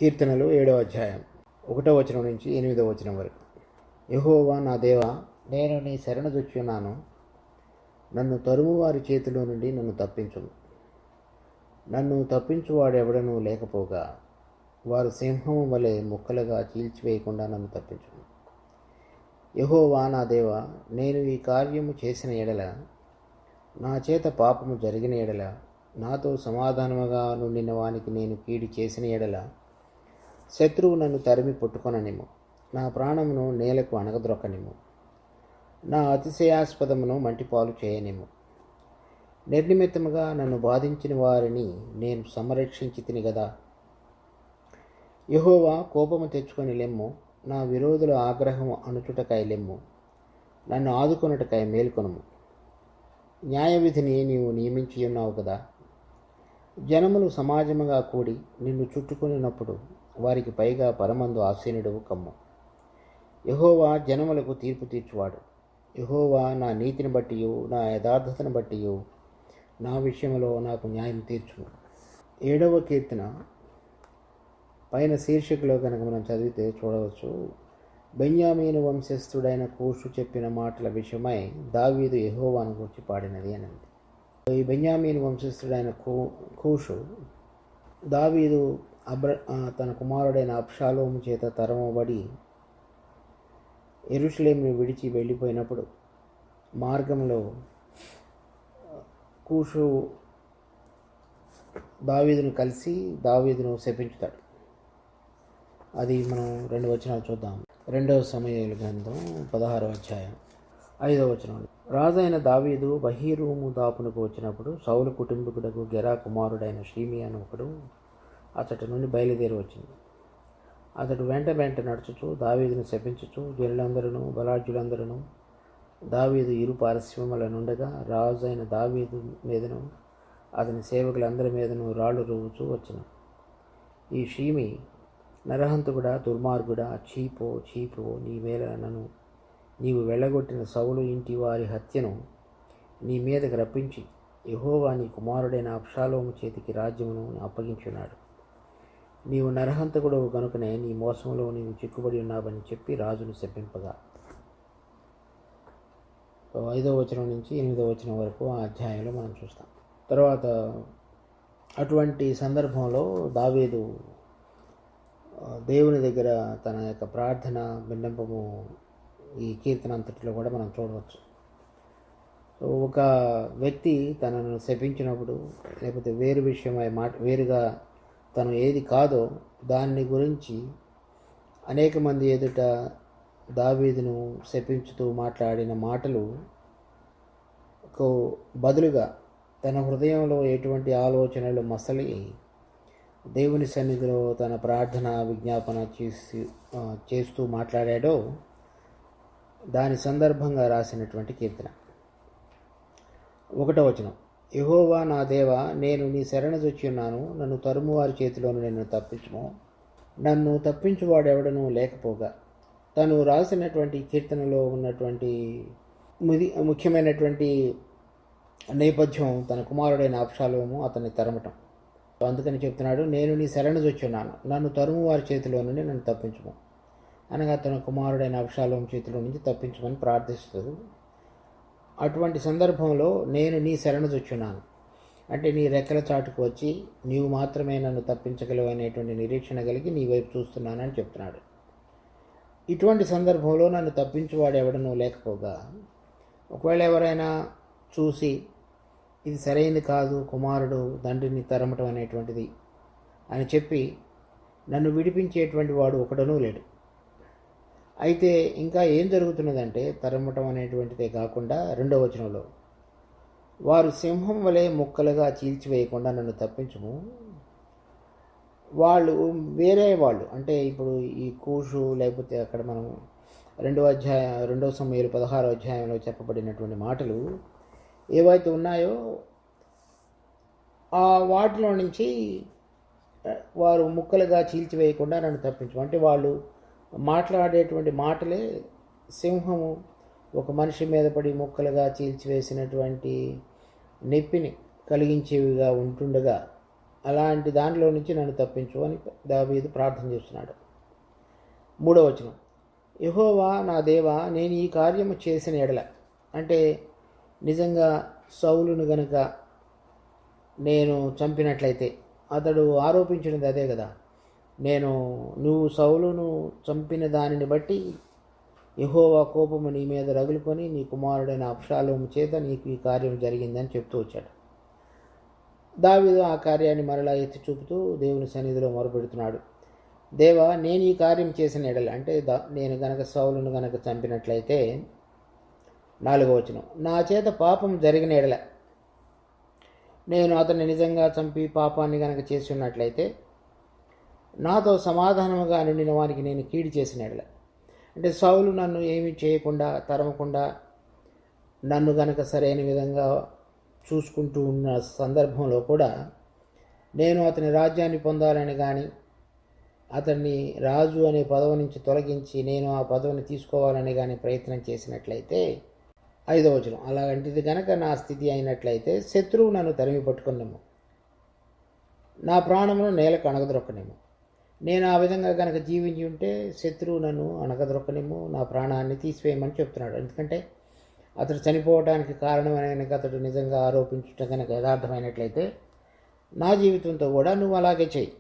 కీర్తనలు 7వ అధ్యాయం 1వ వచనం నుంచి 8వ వచనం వరకు. యెహోవా నా దేవా, నేను నీ శరణుజొచ్చున్నాను. నన్ను తరుమువారి చేతిలో నుండి నన్ను తప్పించుము. నన్ను తప్పించువాడెవడనూ లేకపోగా వారు సింహము వలె ముక్కలుగా చీల్చివేయకుండా నన్ను తప్పించుము. యెహోవా నా దేవా, నేను ఈ కార్యము చేసిన ఎడల, నా చేత పాపము జరిగిన ఎడల, నాతో సమాధానముగా నుండిన వానికి నేను కీడు చేసిన ఎడల, శత్రువు నన్ను తరిమి పట్టుకొననిమ్ము. నా ప్రాణమును నేలకు అణగద్రొక్కనిమ్ము. నా అతిశయాస్పదమును మంటిపాలు చేయనిమ్ము. నిర్నిమిత్తముగా నన్ను బాధించిన వారిని నేను సంరక్షించి తిని గదా. యెహోవా, కోపము తెచ్చుకొని లెమ్ము. నా విరోధుల ఆగ్రహము అణుచుటకై లెమ్ము. నన్ను ఆదుకొనుటకై మేల్కొనుము. న్యాయవిధిని నీవు నియమించి ఉన్నావు కదా. జనములు సమాజముగా కూడి నిన్ను చుట్టుకున్నప్పుడు వారికి పైగా పరమందు ఆసీనుడవు కమ్ము. యెహోవా జనములకు తీర్పు తీర్చువాడు. యెహోవా నా నీతిని బట్టియు నా యథార్థతను బట్టియు నా విషయంలో నాకు న్యాయం తీర్చుము. 7వ కీర్తన పైన శీర్షికలో కనుక మనం చదివితే చూడవచ్చు, బెన్యామీను వంశస్థుడైన కూషు చెప్పిన మాటల విషయమై దావీదు యెహోవాను గురించి పాడినది అని. ఈ బెన్యామీను వంశస్థుడైన కూషు దావీదు తన కుమారుడైన అబ్షాలోము చేత తరమబడి యెరూషలేమును విడిచి వెళ్ళిపోయినప్పుడు మార్గంలో కూషు దావీదును కలిసి దావీదును శపించుతాడు. అది మనం 2 వచనాలు చూద్దాం. 2వ సమూయేలు గ్రంథం 16వ అధ్యాయం 5వ వచనం. రాజైన దావీదు బహీరూము దాపునకు వచ్చినప్పుడు సౌలు కుటుంబకుడకు గెరా కుమారుడైన షీమి అని ఒకడు అతడి నుండి బయలుదేరి వచ్చింది. అతడు వెంట నడుచుచు దావీదును శపించుచు జనులందరూ బలాఢ్యులందరూ దావీదు ఇరు పార్శ్వముల నుండగా రాజైన దావీదు మీదను అతని సేవకులందరి మీదను రాళ్ళు రువ్వుచూ వచ్చిన ఈ షీమి, నరహంతకుడా, దుర్మార్గుడా, చీపో నీ వేళ నన్ను నీవు వెళ్ళగొట్టిన సౌలు ఇంటి వారి హత్యను నీ మీదకి రప్పించి యెహోవా నీ కుమారుడైన అబ్షాలోము చేతికి రాజ్యమును అప్పగించున్నాడు. నీవు నరహంతకుడు గనుకనే నీ మోసంలో నీవు చిక్కుబడి ఉన్నావని చెప్పి రాజును శపింపగా. 5వ వచనం నుంచి 8వ వచనం వరకు ఆ అధ్యాయంలో మనం చూస్తాం. తర్వాత అటువంటి సందర్భంలో దావీదు దేవుని దగ్గర తన యొక్క ప్రార్థన విన్నపము ఈ కీర్తన అంతటిలో కూడా మనం చూడవచ్చు. సో ఒక వ్యక్తి తనను శపించినప్పుడు, లేకపోతే వేరు విషయమై వేరుగా తను ఏది కాదో దాన్ని గురించి అనేక మంది ఎదుట దావీదును శపించుతూ మాట్లాడిన మాటలకు బదులుగా తన హృదయంలో ఎటువంటి ఆలోచనలు మసలి దేవుని సన్నిధిలో తన ప్రార్థన విజ్ఞాపన చేస్తూ మాట్లాడాడో దాని సందర్భంగా రాసినటువంటి కీర్తన. 1వ వచనం. యెహోవా నా దేవా, నేను నీ శరణుజొచ్చున్నాను. నన్ను తరుమువారి చేతిలోను నిన్ను తప్పించుము. నన్ను తప్పించువాడెవడనూ లేకపోగా. తను రాసినటువంటి కీర్తనలో ఉన్నటువంటి ముఖ్యమైనటువంటి నేపథ్యం తన కుమారుడైన అబ్షాలోము అతన్ని తరమటం. అందుకని చెప్తున్నాడు, నేను నీ శరణుజొచ్చున్నాను. నన్ను తరుమువారి చేతిలో నుండి నన్ను తప్పించుము అనగా తన కుమారుడైన అబ్షాలోము చేతిలో నుంచి తప్పించమని ప్రార్థిస్తుంది. అటువంటి సందర్భంలో నేను నీ శరణుజొచ్చున్నాను అంటే నీ రెక్కల చాటుకు వచ్చి నీవు మాత్రమే నన్ను తప్పించగలవు అనేటువంటి నిరీక్షణ కలిగి నీ వైపు చూస్తున్నానని చెప్తున్నాడు. ఇటువంటి సందర్భంలో నన్ను తప్పించువాడు ఎవడనూ లేకపోగా, ఒకవేళ ఎవరైనా చూసి ఇది సరైనది కాదు, కుమారుడు తండ్రిని తరమటం అనేటువంటిది అని చెప్పి నన్ను విడిపించేటువంటి వాడు ఒకడనూ లేడు. అయితే ఇంకా ఏం జరుగుతున్నదంటే, తరమటం అనేటువంటిదే కాకుండా 2వ వచనంలో, వారు సింహం వలె ముక్కలుగా చీల్చివేయకుండా నన్ను తప్పించుము. వాళ్ళు వేరే వాళ్ళు అంటే ఇప్పుడు ఈ కూషు, లేకపోతే అక్కడ మనం 2వ సమూయేలు 16వ అధ్యాయంలో చెప్పబడినటువంటి మాటలు ఏవైతే ఉన్నాయో ఆ వాటిలో నుంచి వారు ముక్కలుగా చీల్చివేయకుండా నన్ను తప్పించు అంటే వాళ్ళు మాట్లాడేటువంటి మాటలే సింహము ఒక మనిషి మీద పడి ముక్కలుగా చీల్చివేసినటువంటి నొప్పిని కలిగించేవిగా ఉంటుండగా అలాంటి దాంట్లో నుంచి నన్ను తప్పించు అని దావీదు ప్రార్థన చేస్తున్నాడు. 3వ వచనం, యెహోవా నా దేవా, నేను ఈ కార్యము చేసిన ఎడల, అంటే నిజంగా సౌలును గనుక నేను చంపినట్లయితే, అతడు ఆరోపించినది అదే కదా, నువ్వు సౌలును చంపిన దానిని బట్టి యెహోవా కోపము నీ మీద రగులుకొని నీ కుమారుడైన అబ్షాలోము చేత నీకు ఈ కార్యం జరిగిందని చెప్తూ వచ్చాడు. దావీదు ఆ కార్యాన్ని మరలా ఎత్తి చూపుతూ దేవుని సన్నిధిలో మొరపెడుతున్నాడు. దేవా, నేను ఈ కార్యం చేసిన ఎడల, అంటే నేను గనక సౌలును గనక చంపినట్లయితే, 4వ వచనం, నా చేత పాపం జరిగిన ఎడల, నేను అతన్ని నిజంగా చంపి పాపాన్ని గనక చేసి ఉన్నట్లయితే, నాతో సమాధానముగా నిండిన వానికి నేను కీడు చేసిన ఎడల, అంటే సౌలు నన్ను ఏమీ చేయకుండా తరమకుండా నన్ను గనక సరైన విధంగా చూసుకుంటూ ఉన్న సందర్భంలో కూడా నేను అతని రాజ్యాన్ని పొందాలని కానీ అతన్ని రాజు అనే పదవి నుంచి తొలగించి నేను ఆ పదవిని తీసుకోవాలని కానీ ప్రయత్నం చేసినట్లయితే, 5వ వచనం, అలాంటిది గనక నా స్థితి అయినట్లయితే శత్రువు నన్ను తరిమి పట్టుకునేమో, నా ప్రాణమును నేలకు అణగదొక్కనేమో. నేను ఆ విధంగా కనుక జీవించి ఉంటే శత్రువు నన్ను అణగదొక్కనేమో, నా ప్రాణాన్ని తీసివేయమని చెప్తున్నాడు. ఎందుకంటే అతడు చనిపోవడానికి కారణమైన అతడు నిజంగా ఆరోపించుట కనుక యథార్థమైనట్లయితే నా జీవితంతో కూడా నువ్వు అలాగే చేయి,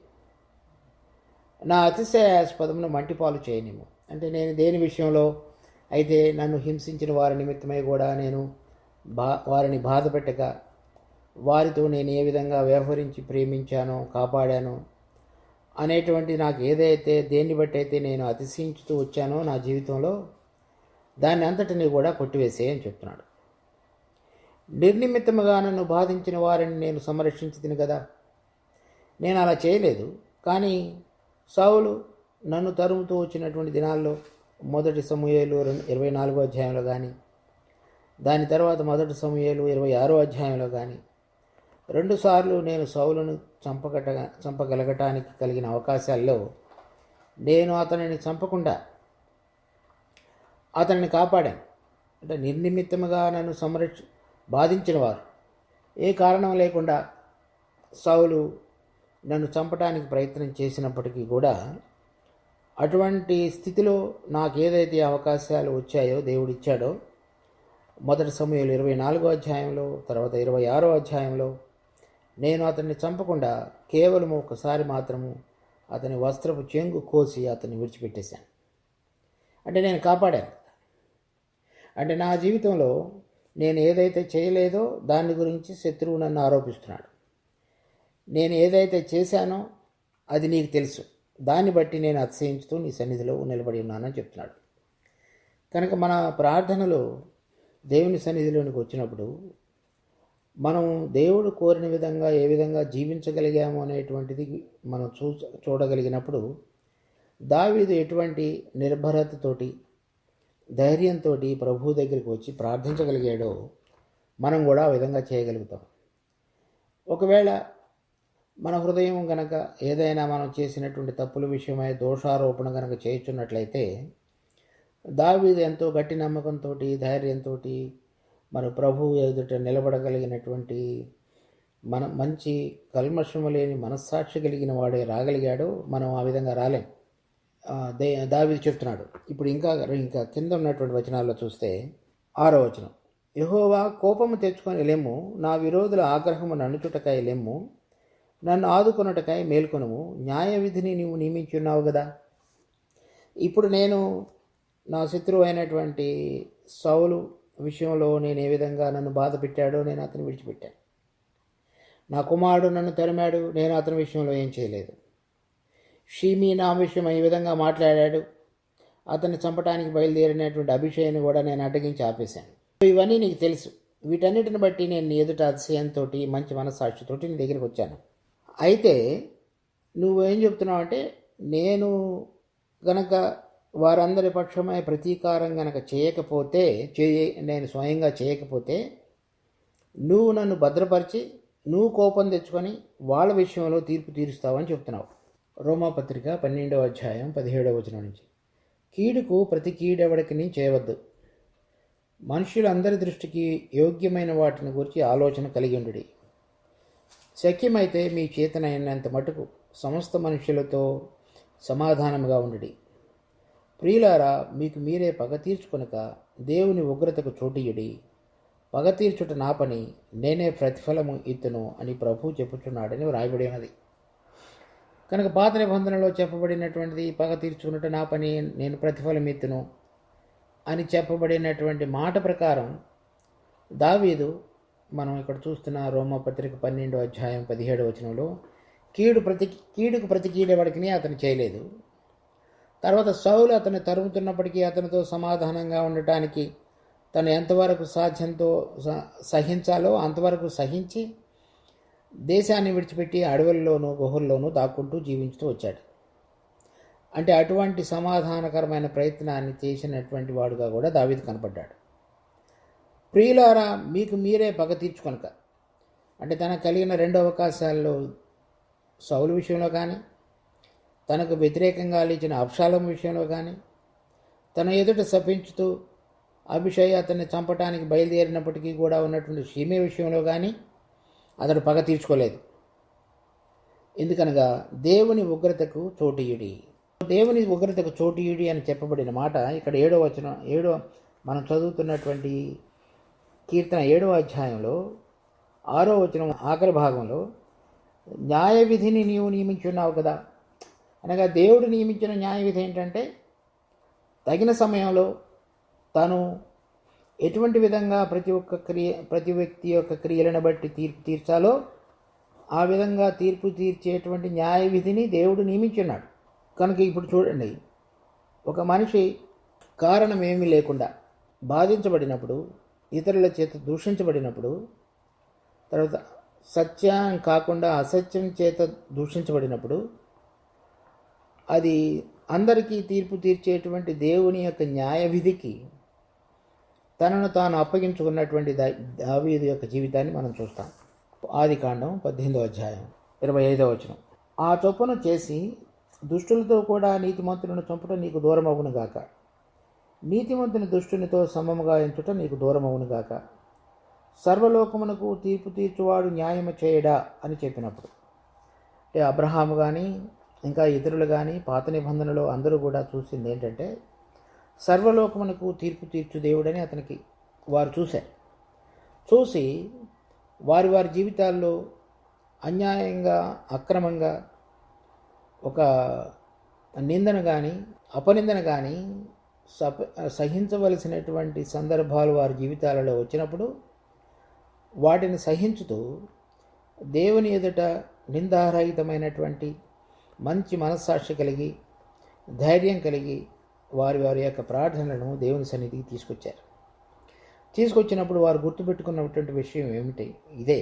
నా అతిశయాస్పదమును మంటిపాలు చేయనేమో. అంటే నేను దేని విషయంలో అయితే నన్ను హింసించిన వారి నిమిత్తమై కూడా నేను వారిని బాధ పెట్టక వారితో నేను ఏ విధంగా వ్యవహరించి ప్రేమించానో కాపాడానో అనేటువంటి నాకు ఏదైతే దేన్ని బట్టి అయితే నేను అతిశయించుతూ వచ్చానో నా జీవితంలో, దాన్ని అంతటిని కూడా కొట్టివేసే అని చెప్తున్నాడు. నిర్నిమిత్తముగా నన్ను బాధించిన వారిని నేను సంరక్షించుతిని కదా, నేను అలా చేయలేదు. కానీ సౌలు నన్ను తరుముతూ వచ్చినటువంటి దినాల్లో 1 సమూయేలు 24వ అధ్యాయంలో కానీ, దాని తర్వాత 1 సమూయేలు 26వ అధ్యాయంలో కానీ 2 సార్లు నేను సౌలును చంపగలగటానికి కలిగిన అవకాశాల్లో నేను అతనిని చంపకుండా అతనిని కాపాడాను. అంటే నిర్నిమిత్తముగా నన్ను బాధించిన వారు ఏ కారణం లేకుండా సౌలు నన్ను చంపడానికి ప్రయత్నం చేసినప్పటికీ కూడా అటువంటి స్థితిలో నాకు ఏదైతే అవకాశాలు వచ్చాయో దేవుడు ఇచ్చాడో, 1 సమూయేలు 24వ అధ్యాయంలో, తర్వాత 26వ అధ్యాయంలో నేను అతన్ని చంపకుండా కేవలం ఒకసారి మాత్రము అతని వస్త్రపు చెంగు కోసి అతన్ని విడిచిపెట్టేశాను. అంటే నేను కాపాడాను. అంటే నా జీవితంలో నేను ఏదైతే చేయలేదో దాని గురించి శత్రువు నన్ను ఆరోపిస్తున్నాడు. నేను ఏదైతే చేశానో అది నీకు తెలుసు, దాన్ని బట్టి నేను అతిశయించుతూ నీ సన్నిధిలో నిలబడి ఉన్నానని చెప్తున్నాడు. కనుక మన ప్రార్థనలో దేవుని సన్నిధిలోనికి వచ్చినప్పుడు మనం దేవుడు కోరిన విధంగా ఏ విధంగా జీవించగలిగాము అనేటువంటిది మనం చూడగలిగినప్పుడు దావీదు ఎటువంటి నిర్భరతతోటి ధైర్యంతో ప్రభు దగ్గరికి వచ్చి ప్రార్థించగలిగాడో మనం కూడా ఆ విధంగా చేయగలుగుతాం. ఒకవేళ మన హృదయం గనక ఏదైనా మనం చేసినటువంటి తప్పుల విషయమై దోషారోపణ గనక చేయుచున్నట్లయితే దావీదు ఎంతో గట్టి నమ్మకంతో ధైర్యంతో మన ప్రభువు ఎదుట నిలబడగలిగినటువంటి మంచి కల్మషము లేని మనస్సాక్షి కలిగిన వాడే రాగలిగాడు. మనం ఆ విధంగా రాలేం. దావీదు చెప్తున్నాడు. ఇప్పుడు ఇంకా కింద ఉన్నటువంటి వచనాల్లో చూస్తే 6వ వచనం, యెహోవా కోపము తెచ్చుకొని లెమ్ము, నా విరోధుల ఆగ్రహము నన్నుచుటకై లెమ్ము, నన్ను ఆదుకొనుటకై మేల్కొనుము, న్యాయ విధిని నీవు నియమించి ఉన్నావు కదా. ఇప్పుడు నేను నా శత్రువు అయినటువంటి సౌలు విషయంలో నేను ఏ విధంగా నన్ను బాధ పెట్టాడో నేను అతను విడిచిపెట్టాను. నా కుమారుడు నన్ను తరిమాడు, నేను అతని విషయంలో ఏం చేయలేదు. షీమీ నా విషయం ఈ విధంగా మాట్లాడాడు, అతన్ని చంపడానికి బయలుదేరినటువంటి అభిషేక్ని కూడా నేను అడ్డగించి ఆపేశాను. ఇవన్నీ నీకు తెలుసు. వీటన్నిటిని బట్టి నేను నీ ఎదుట అతిశయంతో మంచి మనస్సాక్షితోటి నీ దగ్గరికి వచ్చాను. అయితే నువ్వేం చెప్తున్నావు అంటే, నేను గనక వారందరి పక్షమై ప్రతీకారం గనక నేను స్వయంగా చేయకపోతే నువ్వు నన్ను భద్రపరిచి నువ్వు కోపం తెచ్చుకొని వాళ్ళ విషయంలో తీర్పు తీరుస్తావని చెప్తున్నావు. రోమాపత్రిక 12వ అధ్యాయం 17వ వచనం నుంచి, కీడుకు ప్రతి కీడెవడికి చేయవద్దు, మనుషులందరి దృష్టికి యోగ్యమైన వాటిని గురించి ఆలోచన కలిగి ఉండుడి. శక్యమైతే మీ చేతనైనంత మటుకు సమస్త మనుషులతో సమాధానముగా ఉండుడి. ప్రియులారా, మీకు మీరే పగ తీర్చుకొనక దేవుని ఉగ్రతకు చోటియుడి. పగ తీర్చుట నా పని, నేనే ప్రతిఫలము ఇత్తును అని ప్రభువు చెప్పుచున్నాడని వ్రాయబడి ఉన్నది. కనుక పాత నిబంధనలో చెప్పబడినటువంటిది పగ తీర్చుకున్నట్టు నా పని, నేను ప్రతిఫలం ఇత్తును అని చెప్పబడినటువంటి మాట ప్రకారం దావీదు, మనం ఇక్కడ చూస్తున్న రోమపత్రిక 12వ అధ్యాయం 17వ వచనంలో, కీడుకు ప్రతి కీడేవాడికి అతను చేయలేదు. తర్వాత సౌలు అతను తరుముతున్నప్పటికీ అతనితో సమాధానంగా ఉండటానికి తను ఎంతవరకు సాధ్యంతో సహించాలో అంతవరకు సహించి దేశాన్ని విడిచిపెట్టి అడవుల్లోనూ గుహల్లోనూ దాక్కుంటూ జీవించుతూ వచ్చాడు. అంటే అటువంటి సమాధానకరమైన ప్రయత్నాన్ని చేసినటువంటి వాడుగా కూడా దావీదు కనపడ్డాడు. ప్రియులారా, మీకు మీరే పగ తీర్చుకొనక, అంటే తనకు కలిగిన 2 అవకాశాల్లో సౌలు విషయంలో కానీ, తనకు వ్యతిరేకంగా లేచిన అబ్షాలోము విషయంలో కానీ, తన ఎదుట శపించుతూ అభిషయ్ అతన్ని చంపటానికి బయలుదేరినప్పటికీ కూడా ఉన్నటువంటి షిమే విషయంలో కానీ అతడు పగ తీర్చుకోలేదు. ఎందుకనగా దేవుని ఉగ్రతకు చోటియుడి. దేవుని ఉగ్రతకు చోటియుడి అని చెప్పబడిన మాట ఇక్కడ 7వ వచనం, మనం చదువుతున్నటువంటి కీర్తన 7వ అధ్యాయంలో 6వ వచనం ఆఖరి భాగంలో, న్యాయ విధిని నీవు నియమించున్నావు కదా. అనగా దేవుడు నియమించిన న్యాయ విధి ఏంటంటే, తగిన సమయంలో తను ఎటువంటి విధంగా ప్రతి వ్యక్తి యొక్క క్రియలను బట్టి తీర్పు తీర్చాలో ఆ విధంగా తీర్పు తీర్చేటువంటి న్యాయ విధిని దేవుడు నియమించున్నాడు. కనుక ఇప్పుడు చూడండి, ఒక మనిషి కారణం ఏమీ లేకుండా బాధించబడినప్పుడు, ఇతరుల చేత దూషించబడినప్పుడు, తర్వాత సత్యం కాకుండా అసత్యం చేత దూషించబడినప్పుడు, అది అందరికీ తీర్పు తీర్చేటువంటి దేవుని యొక్క న్యాయ విధికి తనను తాను అప్పగించుకున్నటువంటి దావీదు యొక్క జీవితాన్ని మనం చూస్తాం. ఆదికాండం 18వ అధ్యాయం 25వ వచనం, ఆ చొప్పున చేసి దుష్టులతో కూడా నీతిమంతులను చంపుట నీకు దూరమవునుగాక, నీతిమంతుని దుష్టునితో సమముగా ఎంచుట నీకు దూరమవునుగాక, సర్వలోకమునకు తీర్పు తీర్చువాడు న్యాయము చేయడా అని చెప్పినప్పుడు, అంటే అబ్రహాము కానీ ఇంకా ఇతరులు కానీ పాత నిబంధనలో అందరూ కూడా చూసింది ఏంటంటే, సర్వలోకమునకు తీర్పు తీర్చు దేవుడని అతనికి వారు చూశారు. చూసి వారి వారి జీవితాల్లో అన్యాయంగా అక్రమంగా ఒక నిందన కానీ అపనిందన కానీ సహించవలసినటువంటి సందర్భాలు వారి జీవితాలలో వచ్చినప్పుడు వాటిని సహించుతూ దేవుని ఎదుట నిందారహితమైనటువంటి మంచి మనస్సాక్షి కలిగి ధైర్యం కలిగి వారి వారి యొక్క ప్రార్థనలను దేవుని సన్నిధికి తీసుకొచ్చినప్పుడు వారు గుర్తుపెట్టుకున్నటువంటి విషయం ఏమిటి? ఇదే,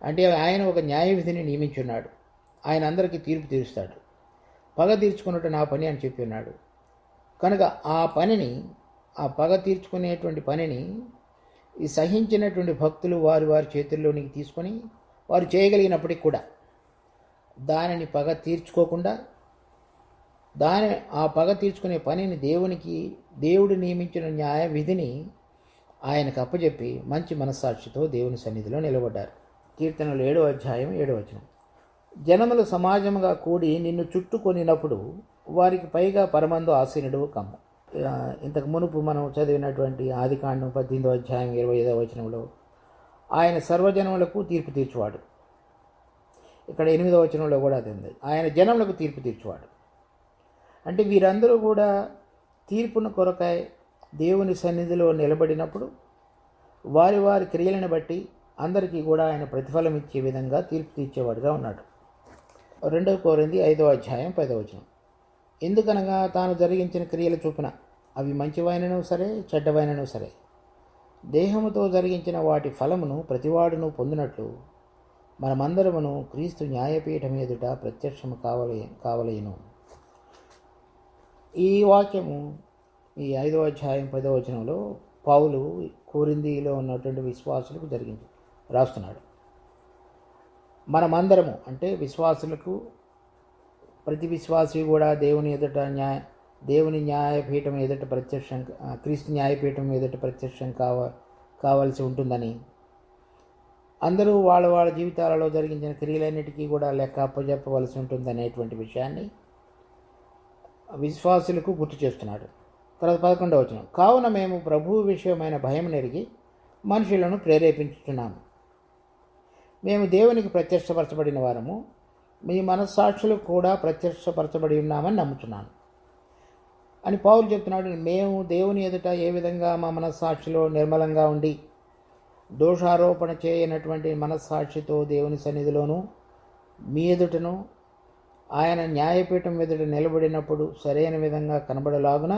అంటే ఆయన ఒక న్యాయ విధిని నియమించున్నాడు, ఆయన అందరికీ తీర్పు తీరుస్తాడు, పగ తీర్చుకున్నట్టు నా పని అని చెప్పి ఉన్నాడు. కనుక ఆ పగ తీర్చుకునేటువంటి పనిని ఈ సహించినటువంటి భక్తులు వారి వారి చేతుల్లోనికి తీసుకొని వారు చేయగలిగినప్పటికీ కూడా దానిని పగ తీర్చుకోకుండా ఆ పగ తీర్చుకునే పనిని దేవుడు నియమించిన న్యాయ విధిని ఆయనకు అప్పచెప్పి మంచి మనస్సాక్షితో దేవుని సన్నిధిలో నిలబడ్డారు. కీర్తనలు 7వ అధ్యాయం 7వ వచనం, జనములు సమాజముగా కూడి నిన్ను చుట్టుకొనినప్పుడు వారికి పైగా పరమందు ఆసీనుడు కమ్ము. ఇంతకు మునుపు మనం చదివినటువంటి ఆదికాండం 18వ అధ్యాయం 25వ వచనంలో ఆయన సర్వజనములకు తీర్పు తీర్చువాడు. ఇక్కడ 8వ వచనంలో కూడా అది ఉంది, ఆయన జనములకు తీర్పు తీర్చువాడు. అంటే వీరందరూ కూడా తీర్పును కొరకై దేవుని సన్నిధిలో నిలబడినప్పుడు వారి వారి క్రియలను బట్టి అందరికీ కూడా ఆయన ప్రతిఫలం ఇచ్చే విధంగా తీర్పు తీర్చేవాడుగా ఉన్నాడు. 2 కొరింథీ 5వ అధ్యాయం 10వ వచనం, ఎందుకనగా తాను జరిగించిన క్రియలు చొప్పున అవి మంచివైనను సరే చెడ్డవైనను సరే దేహముతో జరిగించిన వాటి ఫలమును ప్రతివాడును పొందినట్లు మనమందరమును క్రీస్తు న్యాయపీఠం ఎదుట ప్రత్యక్షము కావలేను. ఈ వాక్యము ఈ 5వ అధ్యాయం 10వ వచనంలో పౌలు కొరింథీలో ఉన్నటువంటి విశ్వాసులకు రాస్తున్నాడు. మనమందరము అంటే విశ్వాసులకు, ప్రతి విశ్వాసి కూడా దేవుని న్యాయపీఠం ఎదుట క్రీస్తు న్యాయపీఠం ఎదుట ప్రత్యక్షం కావాల్సి ఉంటుందని అందరూ వాళ్ళ వాళ్ళ జీవితాలలో జరిగించిన క్రియలన్నిటికీ కూడా లెక్క అప్పచెప్పవలసి ఉంటుంది అనేటువంటి విషయాన్ని విశ్వాసులకు గుర్తు చేస్తున్నాడు. తర్వాత 11వ వచనం, కావున మేము ప్రభువు విషయమైన భయం నెరిగి మనుషులను ప్రేరేపించుతున్నాము. మేము దేవునికి ప్రత్యక్షపరచబడిన వారము, మీ మనస్సాక్షులకు కూడా ప్రత్యక్షపరచబడి ఉన్నామని నమ్ముతున్నాను అని పౌలు చెప్తున్నాడు. మేము దేవుని ఎదుట ఏ విధంగా మా మనస్సాక్షిలో నిర్మలంగా ఉండి దోషారోపణ చేయనటువంటి మనస్సాక్షితో దేవుని సన్నిధిలోనూ మీ ఎదుటను ఆయన న్యాయపీఠం ఎదుట నిలబడినప్పుడు సరైన విధంగా కనబడలాగున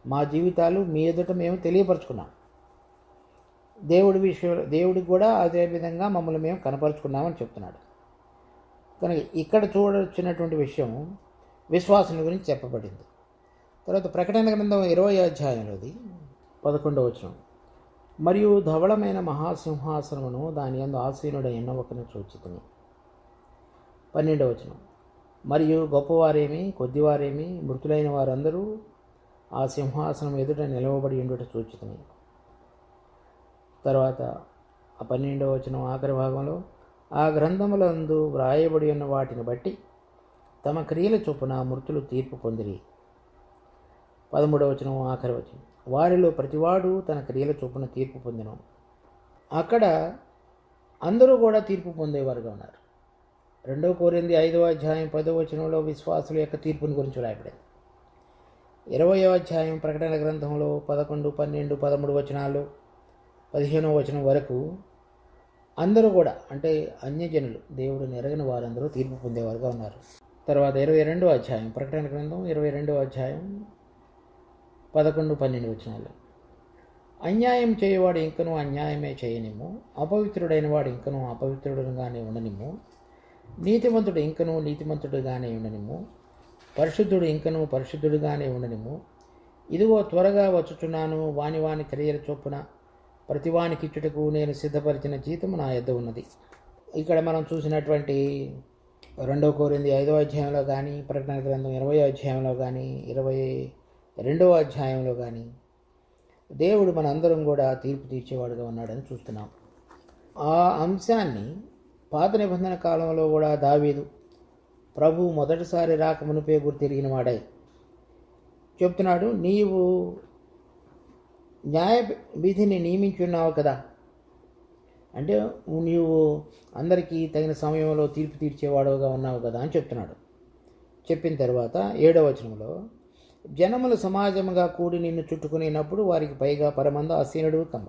మా జీవితాలు మీ ఎదుట మేము తెలియపరచుకున్నాం. దేవుడికి కూడా అదే విధంగా మమ్మల్ని మేము కనపరుచుకున్నామని చెప్తున్నాడు. కనుక ఇక్కడ చూడొచ్చినటువంటి విషయం విశ్వాసం గురించి చెప్పబడింది. తర్వాత ప్రకటన గ్రంథం 20వ అధ్యాయంలోది 11వ వచనం, మరియు ధవళమైన మహాసింహాసనమును దాని యందు ఆసీనుడైన ఒకరిని చూచితిని. 12వ వచనం, మరియు గొప్పవారేమి కొద్దివారేమి మృతులైన వారందరూ ఆ సింహాసనం ఎదుట నిలవబడి ఉండుట చూచితిని. తర్వాత ఆ 12వ వచనం ఆఖరి భాగంలో, ఆ గ్రంథములందు వ్రాయబడి ఉన్న వాటిని బట్టి తమ క్రియల చొప్పున మృతులు తీర్పు పొందిరి. 13వ వచనం ఆఖరి వచనం, వారిలో ప్రతివాడు తన క్రియల చొప్పున తీర్పు పొందిన. అక్కడ అందరూ కూడా తీర్పు పొందేవారుగా ఉన్నారు. 2 కొరింథీ 5వ అధ్యాయం 10వ వచనంలో విశ్వాసుల యొక్క తీర్పుని గురించి రాయబడింది. 20వ అధ్యాయం ప్రకటన గ్రంథంలో 11, 12, 13 వచనాలు 15వ వచనం వరకు అందరూ కూడా, అంటే అన్యజనులు, దేవుడు నెరగని వారందరూ తీర్పు పొందేవారుగా ఉన్నారు. తర్వాత 22వ అధ్యాయం ప్రకటన గ్రంథం 22వ అధ్యాయం 11, 12 వచనాలు, అన్యాయం చేయవాడు ఇంకనూ అన్యాయమే చేయనిమ్ము, అపవిత్రుడైన వాడు ఇంకనూ అపవిత్రుడుగానే ఉండనిమ్ము, నీతిమంతుడు ఇంకనూ నీతిమంతుడుగానే ఉండనిమ్ము, పరిశుద్ధుడు ఇంకనూ పరిశుద్ధుడుగానే ఉండనిమ్ము. ఇదిగో త్వరగా వచ్చుచున్నాను, వాని వాని క్రియల చొప్పున ప్రతివానికిచ్చుటకు నేను సిద్ధపరిచిన జీతము నా యొద్ద ఉన్నది. ఇక్కడ మనం చూసినటువంటి 2 కొరింథీ 5వ అధ్యాయంలో కానీ, ప్రకటన గ్రంథం 20వ అధ్యాయంలో కానీ, 22వ అధ్యాయంలో కానీ దేవుడు మనందరం కూడా తీర్పు తీర్చేవాడుగా ఉన్నాడని చూస్తున్నాం. ఆ అంశాన్ని పాత నిబంధన కాలంలో కూడా దావీదు ప్రభు మొదటిసారి రాక మునిపే గుర్తిరిగిన వాడై చెప్తున్నాడు, నీవు న్యాయ విధిని నియమించున్నావు కదా, అంటే నీవు అందరికీ తగిన సమయంలో తీర్పు తీర్చేవాడుగా ఉన్నావు కదా అని చెప్తున్నాడు. చెప్పిన తర్వాత 7వ వచనంలో, జనములు సమాజముగా కూడి నిన్ను చుట్టుకునేటప్పుడు వారికి పైగా పరమంద ఆసీనుడు కమ్మ.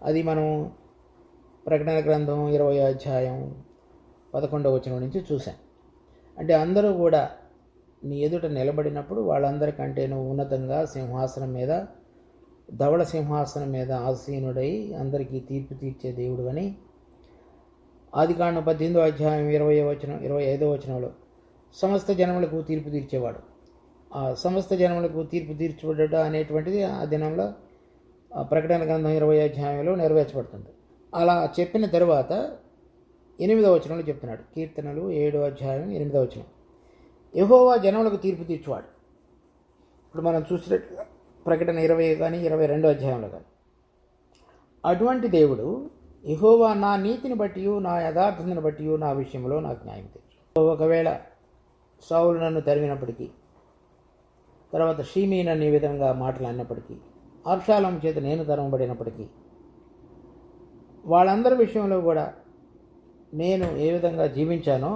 అది మనం ప్రకటన గ్రంథం 20వ అధ్యాయం 11వ వచనం నుంచి చూసాం. అంటే అందరూ కూడా నీ ఎదుట నిలబడినప్పుడు వాళ్ళందరికంటే నువ్వు ఉన్నతంగా సింహాసనం మీద, ధవళ సింహాసనం మీద ఆసీనుడై అందరికీ తీర్పు తీర్చే దేవుడు అని ఆదికాండం 18వ అధ్యాయం 25వ వచనంలో సమస్త జనములకు తీర్పు తీర్చేవాడు. ఆ సమస్త జనములకు తీర్పు తీర్చబడ్డ అనేటువంటిది ఆ దినంలో ప్రకటన గ్రంథం 20వ అధ్యాయంలో నెరవేర్చబడుతుంది. అలా చెప్పిన తర్వాత 8వ వచనంలో చెప్తున్నాడు, కీర్తనలు 7వ అధ్యాయం 8వ వచనం, యెహోవా జనములకు తీర్పు తీర్చువాడు. ఇప్పుడు మనం చూసినట్లుగా ప్రకటన 20 కానీ 22వ అధ్యాయంలో కానీ అటువంటి దేవుడు యెహోవా నా నీతిని బట్టి నా యథార్థతను బట్టి నా విషయంలో నాకు న్యాయం తీర్చు. ఒకవేళ సౌలు నన్ను తరిమినప్పటికీ, తర్వాత షీమీ నన్ను ఈ విధంగా మాటలు అన్నప్పటికీ, అబ్షాలోము చేత నేను తరమబడినప్పటికీ, వాళ్ళందరి విషయంలో కూడా నేను ఏ విధంగా జీవించానో,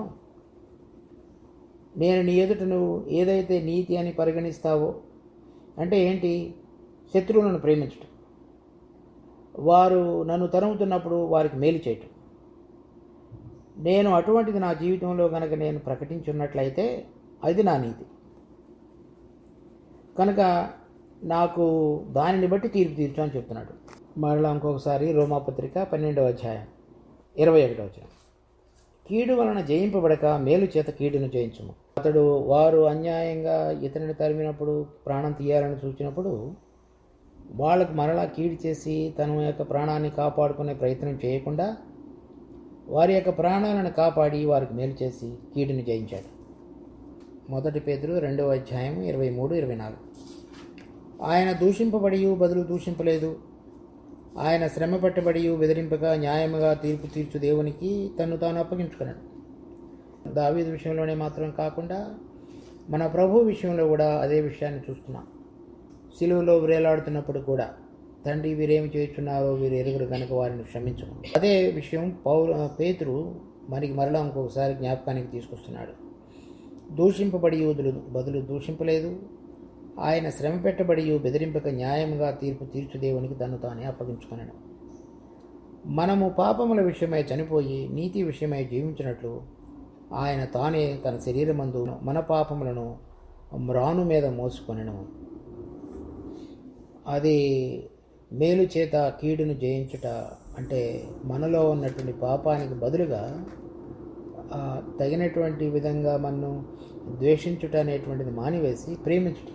నేను నీ ఎదుట నువ్వు ఏదైతే నీతి అని పరిగణిస్తావో, అంటే ఏంటి, శత్రువులను ప్రేమించటం, వారు నన్ను తరుముతున్నప్పుడు వారికి మేలు చేయటం, నేను అటువంటిది నా జీవితంలో కనుక నేను ప్రకటించున్నట్లయితే అది నా నీతి. కనుక నాకు దానిని బట్టి తీర్పు తీర్చు అని చెప్తున్నాడు. మరలా ఇంకొకసారి రోమాపత్రిక 12వ అధ్యాయం 21వ వచనం, కీడు వలన జయింపబడక మేలు చేత కీడును జయించుము. అతడు వారు అన్యాయంగా ఇతనిని తరిమినప్పుడు, ప్రాణం తీయాలని చూసినప్పుడు వాళ్ళకు మరలా కీడు చేసి తన యొక్క ప్రాణాన్ని కాపాడుకునే ప్రయత్నం చేయకుండా వారి యొక్క ప్రాణాలను కాపాడి వారికి మేలు చేసి కీడుని జయించాడు. 1 పేతురు 2వ అధ్యాయం 23, 24, ఆయన దూషింపబడి బదులు దూషింపలేదు, ఆయన శ్రమ పట్టబడి బెదిరింపగా న్యాయముగా తీర్పు తీర్చు దేవునికి తను తాను అప్పగించుకున్నాడు. దావీదు విషయంలోనే మాత్రం కాకుండా మన ప్రభు విషయంలో కూడా అదే విషయాన్ని చూస్తున్నాం. సిలువలో వేలాడుతున్నప్పుడు కూడా తండ్రి వీరేమి చేస్తున్నారో వీరు ఎరుగురు కనుక వారిని క్షమించము. అదే విషయం పేతురు మనకి మరలా ఇంకొకసారి జ్ఞాపకానికి తీసుకొస్తున్నాడు. దూషింపబడి బదులు దూషింపలేదు, ఆయన శ్రమ పెట్టబడి బెదిరింపక న్యాయముగా తీర్పు తీర్చు దేవునికి తను తానే అప్పగించుకున్నాడు. మనము పాపముల విషయమై చనిపోయి నీతి విషయమై జీవించినట్లు ఆయన తానే తన శరీరమందు మన పాపములను మ్రాను మీద మోసుకొనెను. అది మేలు చేత కీడును జయించుట అంటే మనలో ఉన్నటువంటి పాపానికి బదులుగా తగినటువంటి విధంగా మనను ద్వేషించుట అనేటువంటిది మానివేసి ప్రేమించుట.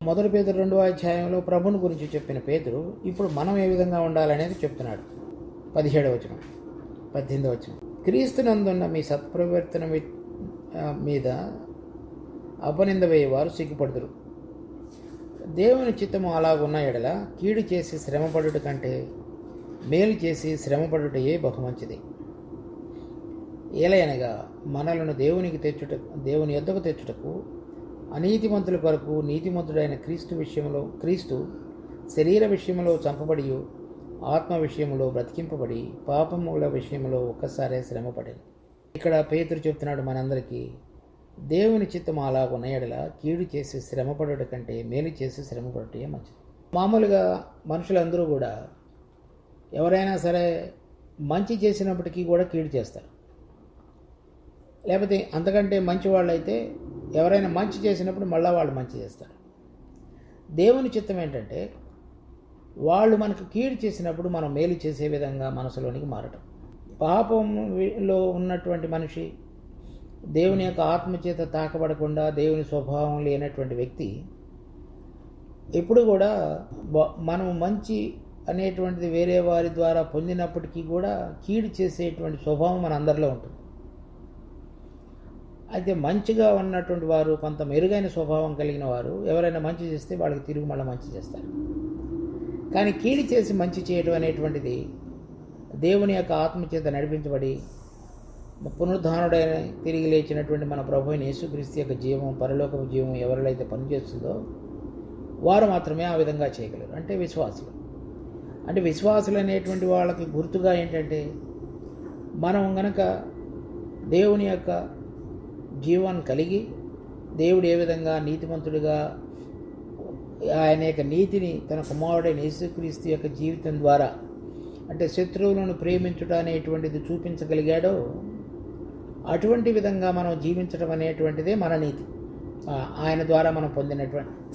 1 పేతురు 2వ అధ్యాయంలో ప్రభుని గురించి చెప్పిన పేతురు ఇప్పుడు మనం ఏ విధంగా ఉండాలనేది చెప్తున్నాడు. 17వ వచనం 18వ వచనం. క్రీస్తునందున్న మీ సత్ప్రవర్తన మీద అపనింద వేయవారు సిగ్గుపడుతురు. దేవుని చిత్తము అలాగున్న ఎడల కీడు చేసి శ్రమపడుట కంటే మేలు చేసి శ్రమపడుటయే బహుమంచిది. ఏలయనగా మనలను దేవుని యొద్దకు తెచ్చుటకు అనీతిమంతుల కొరకు నీతిమంతుడైన క్రీస్తు శరీర విషయంలో చంపబడి ఆత్మ విషయంలో బ్రతికింపబడి పాపముల విషయంలో ఒక్కసారే శ్రమపడింది. ఇక్కడ పేతురు చెప్తున్నాడు మనందరికీ, దేవుని చిత్తం అలాగున్న ఎడల కీడు చేసి శ్రమపడుట కంటే మేలు చేసి శ్రమపడుటే మంచిది. మామూలుగా మనుషులందరూ కూడా ఎవరైనా సరే మంచి చేసినప్పటికీ కూడా కీడు చేస్తారు. లేకపోతే అంతకంటే మంచి వాళ్ళైతే ఎవరైనా మంచి చేసినప్పుడు మళ్ళీ వాళ్ళు మంచి చేస్తారు. దేవుని చిత్తం ఏంటంటే వాళ్ళు మనకు కీడు చేసినప్పుడు మనం మేలు చేసే విధంగా మనసులోనికి మారటం. పాపంలో ఉన్నటువంటి మనిషి దేవుని యొక్క ఆత్మచేత తాకబడకుండా దేవుని స్వభావం లేనటువంటి వ్యక్తి ఎప్పుడు కూడా మనం మంచి అనేటువంటిది వేరే వారి ద్వారా పొందినప్పటికీ కూడా కీడు చేసేటువంటి స్వభావం మన అందరిలో ఉంటుంది. అయితే మంచిగా ఉన్నటువంటి వారు, కొంత మెరుగైన స్వభావం కలిగిన వారు ఎవరైనా మంచి చేస్తే వాళ్ళకి తిరిగి మళ్ళీ మంచి చేస్తారు. కానీ కీడు చేసి మంచి చేయడం అనేటువంటిది దేవుని యొక్క ఆత్మచేత నడిపించబడి పునరుద్ధానుడైన తిరిగి లేచినటువంటి మన ప్రభు అయిన యేసుక్రీస్తు యొక్క జీవం, పరలోకపు జీవం ఎవరిలో అయితే పనిచేస్తుందో వారు మాత్రమే ఆ విధంగా చేయగలరు. అంటే విశ్వాసులు. అంటే విశ్వాసులు అనేటువంటి వాళ్ళకి గుర్తుగా ఏంటంటే మనం గనక దేవుని యొక్క జీవాన్ని కలిగి దేవుడు ఏ విధంగా నీతిమంతుడిగా ఆయన యొక్క నీతిని తన కుమారుడైన యేసుక్రీస్తు యొక్క జీవితం ద్వారా అంటే శత్రువులను ప్రేమించుట అనేటువంటిది చూపించగలిగాడో అటువంటి విధంగా మనం జీవించడం అనేటువంటిదే మన నీతి. ఆయన ద్వారా మనం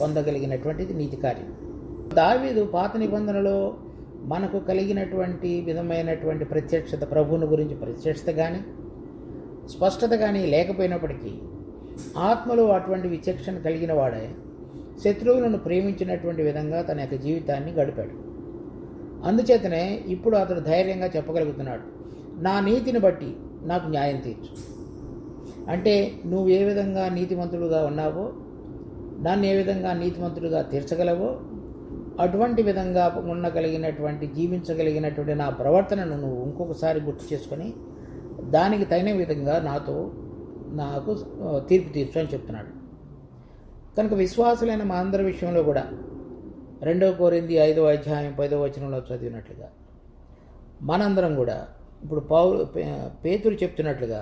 పొందగలిగినటువంటిది నీతి కార్యం. దావీదు పాత నిబంధనలో మనకు కలిగినటువంటి విధమైనటువంటి ప్రత్యక్షత, ప్రభువుని గురించి ప్రత్యక్షత కానీ స్పష్టత కానీ లేకపోయినప్పటికీ ఆత్మలో అటువంటి విచక్షణ కలిగిన వాడే శత్రువులను ప్రేమించినటువంటి విధంగా తన యొక్క జీవితాన్ని గడిపాడు. అందుచేతనే ఇప్పుడు అతడు ధైర్యంగా చెప్పగలుగుతున్నాడు, నా నీతిని బట్టి నాకు న్యాయం తీర్చు. అంటే నువ్వు ఏ విధంగా నీతిమంతుడుగా ఉన్నావో, నన్ను ఏ విధంగా నీతిమంతుడుగా తీర్చగలవో అటువంటి విధంగా ఉండగలిగినటువంటి జీవించగలిగినటువంటి నా ప్రవర్తనను నువ్వు ఇంకొకసారి గుర్తు చేసుకొని దానికి తగిన విధంగా నాకు తీర్పు తీర్చు అని చెప్తున్నాడు. కనుక విశ్వాసులైన మా అందరి విషయంలో కూడా 2 కొరింథీ 5వ అధ్యాయం 10వ వచనంలో చదివినట్లుగా మనందరం కూడా ఇప్పుడు పేతురు చెప్తున్నట్లుగా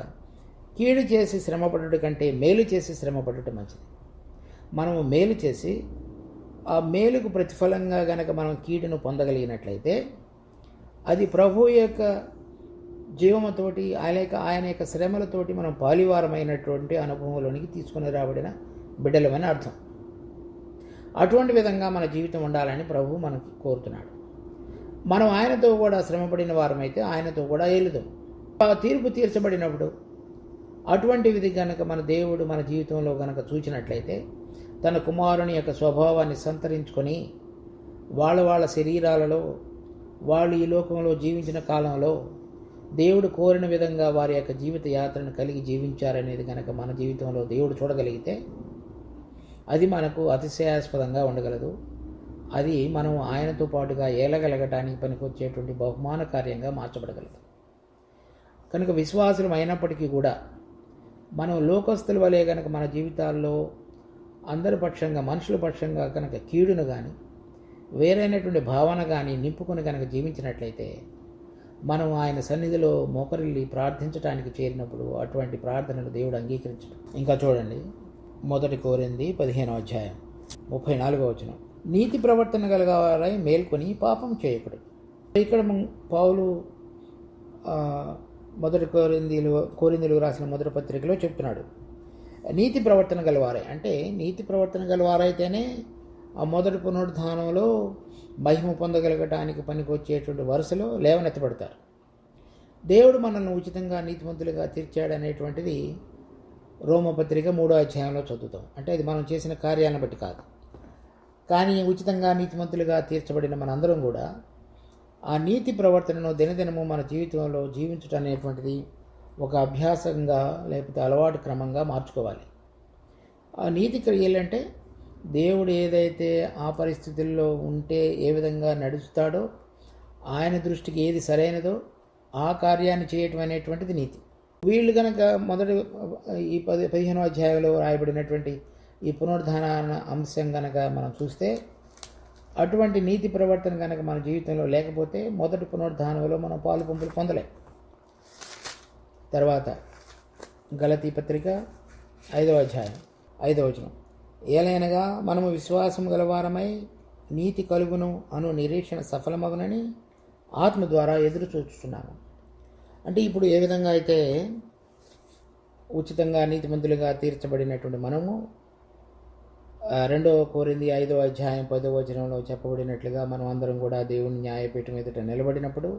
కీడు చేసి శ్రమపడుట కంటే మేలు చేసి శ్రమపడుట మంచిది. మనము మేలు చేసి ఆ మేలుకు ప్రతిఫలంగా గనక మనం కీడును పొందగలిగినట్లయితే అది ప్రభు యొక్క జీవముతోటి ఆయన యొక్క శ్రమలతోటి మనం పాలివారమైనటువంటి అనుభవంలోనికి తీసుకుని రాబడిన బిడ్డలమని అర్థం. అటువంటి విధంగా మన జీవితం ఉండాలని ప్రభు మనకు కోరుతున్నాడు. మనం ఆయనతో కూడా శ్రమపడిన వారమైతే ఆయనతో కూడా ఏలుదాం. ఆ తీర్పు తీర్చబడినప్పుడు అటువంటి విధి కనుక మన దేవుడు మన జీవితంలో కనుక చూచినట్లయితే తన కుమారుని యొక్క స్వభావాన్ని సంతరించుకొని వాళ్ళ శరీరాలలో వాళ్ళు ఈ లోకంలో జీవించిన కాలంలో దేవుడు కోరిన విధంగా వారి యొక్క జీవిత యాత్రను కలిగి జీవించారనేది కనుక మన జీవితంలో దేవుడు చూడగలిగితే అది మనకు అతిశయాస్పదంగా ఉండగలదు. అది మనం ఆయనతో పాటుగా ఏలగలగటానికి పనికొచ్చేటువంటి బహుమాన కార్యంగా మార్చబడగలదు. కనుక విశ్వాసులం అయినప్పటికీ కూడా మనం లోకస్తుల వలె కనుక మన జీవితాల్లో అందరి పక్షంగా, మనుషుల పక్షంగా కనుక కీడును కానీ వేరైనటువంటి భావన కానీ నింపుకొని కనుక జీవించినట్లయితే మనం ఆయన సన్నిధిలో మోకరిల్లి ప్రార్థించడానికి చేరినప్పుడు అటువంటి ప్రార్థనను దేవుడు అంగీకరించడం. ఇంకా చూడండి, 1 కొరింథీ 15వ అధ్యాయం 34వ వచనం, నీతి ప్రవర్తన గలవారై మేల్కొని పాపం చేయకుడు. ఇక్కడ పౌలు 1 కొరింథీయులకు రాసిన మొదటి పత్రికలో చెప్తున్నాడు, నీతి ప్రవర్తన గలవారై. అంటే నీతి ప్రవర్తన గలవారైతేనే ఆ మొదటి పునరుద్ధానంలో మహిమ పొందగలగటానికి పనికొచ్చేటువంటి వరుసలో లేవనెత్తబడతారు. దేవుడు మనల్ని ఉచితంగా నీతిమంతులుగా తీర్చాడనేటువంటిది రోమపత్రిక 3వ అధ్యాయంలో చదువుతాం. అంటే అది మనం చేసిన కార్యాలను బట్టి కాదు, కానీ ఉచితంగా నీతిమంతులుగా తీర్చబడిన మనందరం కూడా ఆ నీతి ప్రవర్తనను దినదినము మన జీవితంలో జీవించడం అనేటువంటిది ఒక అభ్యాసంగా లేకపోతే అలవాటు క్రమంగా మార్చుకోవాలి. ఆ నీతి క్రియలంటే దేవుడు ఏదైతే ఆ పరిస్థితుల్లో ఉంటే ఏ విధంగా నడుస్తాడో, ఆయన దృష్టికి ఏది సరైనదో ఆ కార్యాన్ని చేయటం అనేటువంటిది నీతి. వీళ్ళు కనుక మొదటి ఈ 15వ అధ్యాయంలో రాయబడినటువంటి ఈ పునరుద్ధాన అంశం కనుక మనం చూస్తే, అటువంటి నీతి ప్రవర్తన కనుక మన జీవితంలో లేకపోతే మొదటి పునరుద్ధానంలో మనం పాలు పంపులు పొందలేం. తర్వాత గలతీ పత్రిక 5వ అధ్యాయం 5వ వచనం, ఏలైనగా మనము విశ్వాసం గలవారమై నీతి కలుగును అను నిరీక్షణ సఫలమగునని ఆత్మ ద్వారా ఎదురు చూస్తున్నాము. అంటే ఇప్పుడు ఏ విధంగా అయితే ఉచితంగా నీతిమంతులుగా తీర్చబడినటువంటి మనము 2 కొరింథీ 5వ అధ్యాయం 10వ వచనంలో చెప్పబడినట్లుగా మనం అందరం కూడా దేవుని న్యాయపీఠం ఎదుట నిలబడినప్పుడు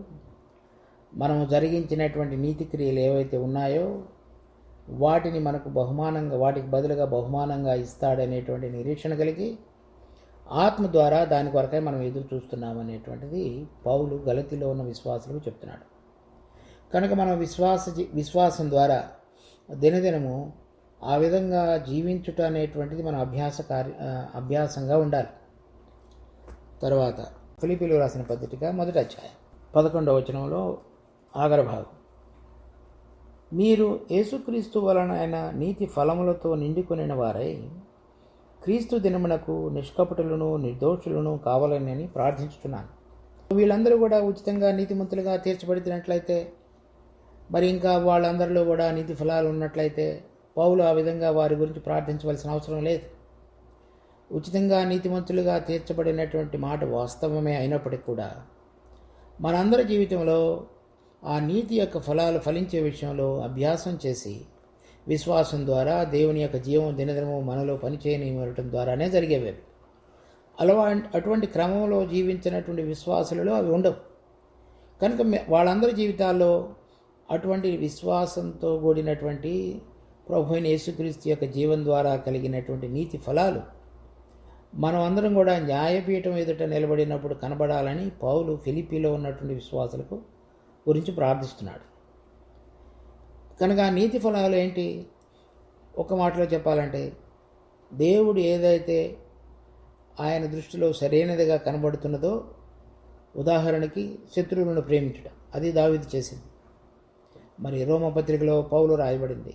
మనము జరిగించినటువంటి నీతి క్రియలు ఏవైతే ఉన్నాయో వాటిని మనకు బహుమానంగా, వాటికి బదులుగా బహుమానంగా ఇస్తాడనేటువంటి నిరీక్షణ కలిగి ఆత్మ ద్వారా దాని కొరకై మనం ఎదురు చూస్తున్నామనేటువంటిది పౌలు గలతీలో ఉన్న విశ్వాసులకు చెప్తున్నాడు. కనుక మనం విశ్వాసం ద్వారా దినదినము ఆ విధంగా జీవించుట అనేటువంటిది మన అభ్యాసంగా ఉండాలి. తర్వాత ఫిలిప్పీయులకు రాసిన పత్రిక 1వ అధ్యాయం 11వ వచనంలో ఆఖరి భాగం, మీరు యేసుక్రీస్తు వలన ఆయన నీతి ఫలములతో నిండుకొనిన వారై క్రీస్తు దినమునకు నిష్కపటులను నిర్దోషులను కావాలని ప్రార్థించుతున్నాను. వీళ్ళందరూ కూడా ఉచితంగా నీతిమంతులుగా తీర్చబడినట్లయితే, మరి ఇంకా వాళ్ళందరిలో కూడా నీతి ఫలాలు ఉన్నట్లయితే పౌలు ఆ విధంగా వారి గురించి ప్రార్థించవలసిన అవసరం లేదు. ఉచితంగా నీతిమంతులుగా తీర్చబడినటువంటి మాట వాస్తవమే అయినప్పటికీ కూడా మనందరి జీవితంలో ఆ నీతి యొక్క ఫలాలు ఫలించే విషయంలో అభ్యాసం చేసి విశ్వాసం ద్వారా దేవుని యొక్క జీవం దినదినము మనలో పనిచేయనివ్వటం ద్వారానే జరిగేవి. అటువంటి క్రమంలో జీవించినటువంటి విశ్వాసులలో అవి ఉండవు. కనుక వాళ్ళందరి జీవితాల్లో అటువంటి విశ్వాసంతో కూడినటువంటి ప్రభు అయిన యేసుక్రీస్తు యొక్క జీవం ద్వారా కలిగినటువంటి నీతి ఫలాలు మనం అందరం కూడా న్యాయపీఠం ఎదుట నిలబడినప్పుడు కనబడాలని పౌలు ఫిలిప్పీలో ఉన్నటువంటి విశ్వాసులకు గురించి ప్రార్థిస్తున్నాడు. కనుక ఆ నీతి ఫలాలు ఏంటి? ఒక మాటలో చెప్పాలంటే, దేవుడు ఏదైతే ఆయన దృష్టిలో సరైనదిగా కనబడుతున్నదో, ఉదాహరణకి శత్రువులను ప్రేమించడం, అది దావీదు చేసింది. మరి రోమపత్రికలో పౌలు రాయబడింది,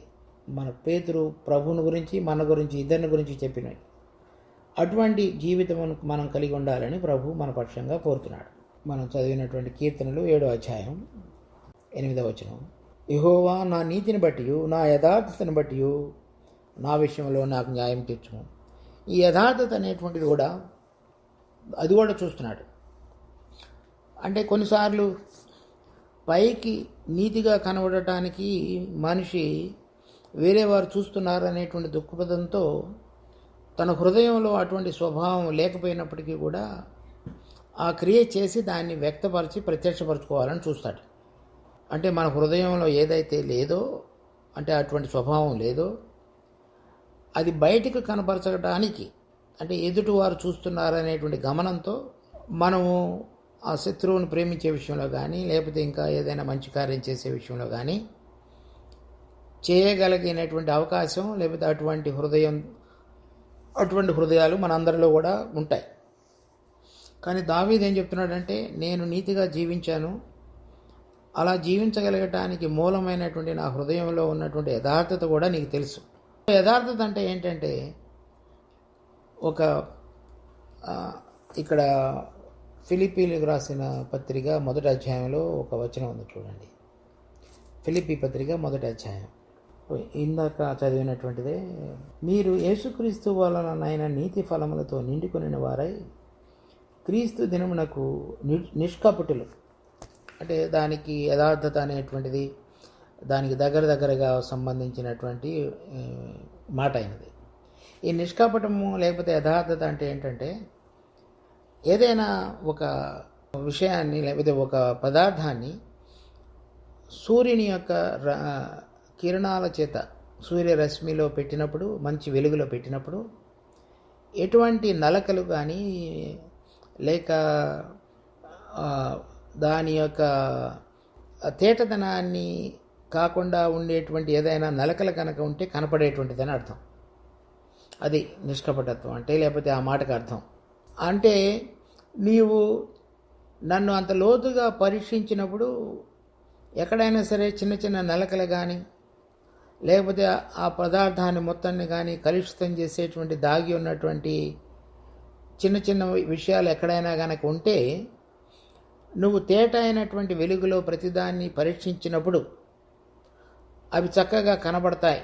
మన పేతురు ప్రభువుని గురించి మన గురించి ఇద్దరిని గురించి చెప్పినవి. అటువంటి జీవితం మనం కలిగి ఉండాలని ప్రభు మన పక్షంగా కోరుతున్నాడు. మనం చదివినటువంటి కీర్తనలు 7వ అధ్యాయం 8వ వచనం, యెహోవా నా నీతిని బట్టి నా యథార్థతను బట్టి నా విషయంలో నాకు న్యాయం తీర్చుము. ఈ యథార్థత అనేటువంటిది కూడా అది కూడా చూస్తున్నాడు. అంటే కొన్నిసార్లు పైకి నీతిగా కనబడటానికి మనిషి వేరే వారు చూస్తున్నారు అనేటువంటి దుఃఖపదంతో తన హృదయంలో అటువంటి స్వభావం లేకపోయినప్పటికీ కూడా ఆ క్రియ చేసి దాన్ని వ్యక్తపరిచి ప్రత్యక్షపరచుకోవాలని చూస్తాడు. అంటే మన హృదయంలో ఏదైతే లేదో, అంటే అటువంటి స్వభావం లేదో, అది బయటకు కనపరచడానికి, అంటే ఎదుటివారు చూస్తున్నారనేటువంటి గమనంతో మనము ఆ శత్రువును ప్రేమించే విషయంలో కానీ, లేకపోతే ఇంకా ఏదైనా మంచి కార్యం చేసే విషయంలో కానీ చేయగలిగినటువంటి అవకాశం, లేకపోతే అటువంటి హృదయాలు మనందరిలో కూడా ఉంటాయి. కానీ దావీదు ఏం చెప్తున్నాడంటే, నేను నీతిగా జీవించాను, అలా జీవించగలగటానికి మూలమైనటువంటి నా హృదయంలో ఉన్నటువంటి యథార్థత కూడా నీకు తెలుసు. యథార్థత అంటే ఏంటంటే, ఒక ఇక్కడ ఫిలిప్పీలకు రాసిన పత్రిక మొదటి అధ్యాయంలో ఒక వచనం ఉంది చూడండి. ఫిలిప్పీ పత్రిక మొదటి అధ్యాయం ఇందాక చదివినటువంటిదే. మీరు యేసుక్రీస్తు వలనైన నీతి ఫలములతో నిండుకొనిన వారై క్రీస్తు దినమునకు నిష్కపటులు, అంటే దానికి యథార్థత అనేటువంటిది దానికి దగ్గరగా సంబంధించినటువంటి మాట అయినది. ఈ నిష్కపటము లేకపోతే యథార్థత అంటే ఏంటంటే, ఏదైనా ఒక విషయాన్ని లేకపోతే ఒక పదార్థాన్ని సూర్యుని యొక్క కిరణాల చేత సూర్యరశ్మిలో పెట్టినప్పుడు, మంచి వెలుగులో పెట్టినప్పుడు ఎటువంటి నలకలు కానీ లేక దాని యొక్క తేటదనాన్ని కాకుండా ఉండేటువంటి ఏదైనా నలకలు కనుక ఉంటే కనపడేటువంటిదని అర్థం. అది నిష్కపటత్వం అంటే, లేకపోతే ఆ మాటకు అర్థం. అంటే నీవు నన్ను అంత లోతుగా పరీక్షించినప్పుడు ఎక్కడైనా సరే చిన్న చిన్న నలకలు కానీ లేకపోతే ఆ పదార్థాన్ని మొత్తాన్ని కానీ కలుషితం చేసేటువంటి దాగి ఉన్నటువంటి చిన్న చిన్న విషయాలు ఎక్కడైనా కనుక ఉంటే, నువ్వు తేట అయినటువంటి వెలుగులో ప్రతిదాన్ని పరీక్షించినప్పుడు అవి చక్కగా కనబడతాయి.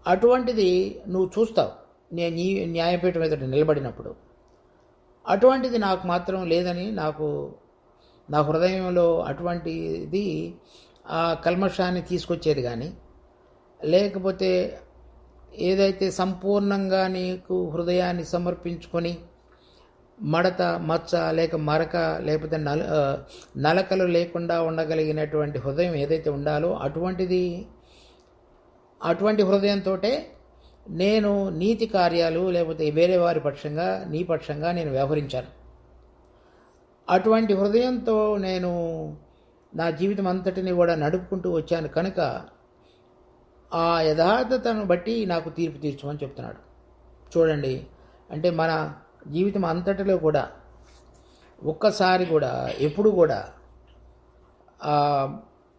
అటువంటిది నువ్వు చూస్తావు నేను న్యాయపీఠం ఎదుట నిలబడినప్పుడు. అటువంటిది నాకు మాత్రం లేదని నా హృదయంలో అటువంటిది ఆ కల్మషాన్ని తీసుకొచ్చేది కానీ, లేకపోతే ఏదైతే సంపూర్ణంగా నీకు హృదయాన్ని సమర్పించుకొని మడత మచ్చ లేక మరక లేకపోతే నలకలు లేకుండా ఉండగలిగినటువంటి హృదయం ఏదైతే ఉండాలో అటువంటి హృదయంతో నేను నీతి కార్యాలు లేకపోతే వేరే వారి పక్షంగా నీ పక్షంగా నేను వ్యవహరించాను. అటువంటి హృదయంతో నేను నా జీవితం అంతటిని కూడా నడుపుకుంటూ వచ్చాను కనుక ఆ యథార్థతను బట్టి నాకు తీర్పు తీర్చమని చెప్తున్నాడు. చూడండి, అంటే మన జీవితం అంతటిలో కూడా ఒక్కసారి కూడా ఎప్పుడు కూడా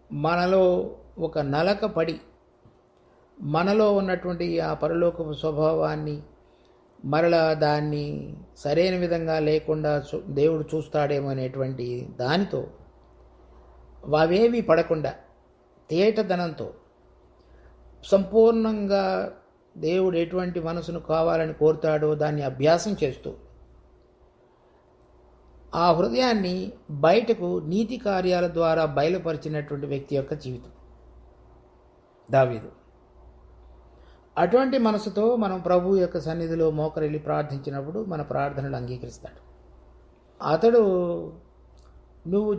మనలో ఒక నలక పడి మనలో ఉన్నటువంటి ఆ పరలోకపు స్వభావాన్ని మరలా దాన్ని సరైన విధంగా లేకుండా దేవుడు చూస్తాడేమో అనేటువంటి దానితో అవేవి పడకుండా తేటదనంతో సంపూర్ణంగా దేవుడు ఎటువంటి మనసును కావాలని కోరుతాడో దాన్ని అభ్యాసం చేస్తూ ఆ హృదయాన్ని బయటకు నీతి కార్యాల ద్వారా బయలుపరిచినటువంటి వ్యక్తి యొక్క జీవితం దావీదు. అటువంటి మనసుతో మనం ప్రభు యొక్క సన్నిధిలో మోకరిల్లి ప్రార్థించినప్పుడు మన ప్రార్థనలు అంగీకరిస్తాడు. అతడు నువ్వు